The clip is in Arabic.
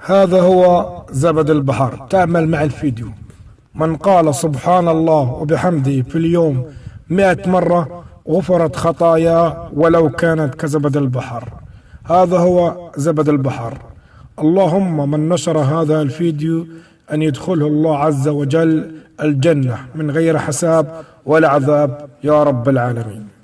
هذا هو زبد البحر. تعمل مع الفيديو. من قال سبحان الله وبحمده في اليوم 100 مرة غفرت خطاياه ولو كانت كزبد البحر. هذا هو زبد البحر. اللهم من نشر هذا الفيديو أن يدخله الله عز وجل الجنة من غير حساب ولا عذاب يا رب العالمين.